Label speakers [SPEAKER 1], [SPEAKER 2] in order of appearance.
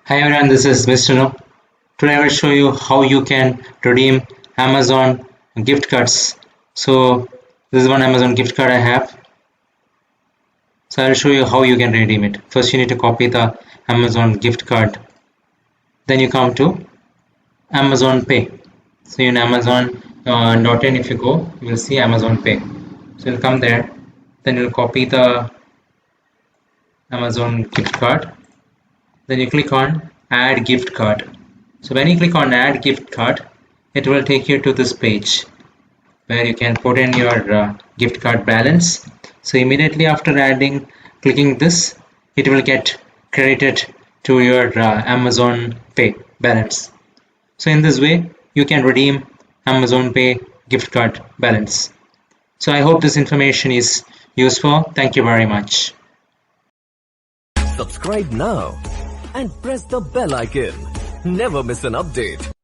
[SPEAKER 1] Hi everyone, this is Mr. No. Today I will show you how you can redeem Amazon gift cards. So this is one Amazon gift card I have. So I will show you how you can redeem it. First you need to copy the Amazon gift card. Then you come to Amazon Pay. So in Amazon.in if you go, you will see Amazon Pay. So you'll come there. Then you'll copy the Amazon gift card. Then you click on add gift card. So when you click on add gift card, it will take you to this page where you can put in your gift card balance. So immediately after clicking this, it will get credited to your Amazon Pay balance. So in this way, you can redeem Amazon Pay gift card balance. So I hope this information is useful. Thank you very much.
[SPEAKER 2] Subscribe now and press the bell icon. Never miss an update.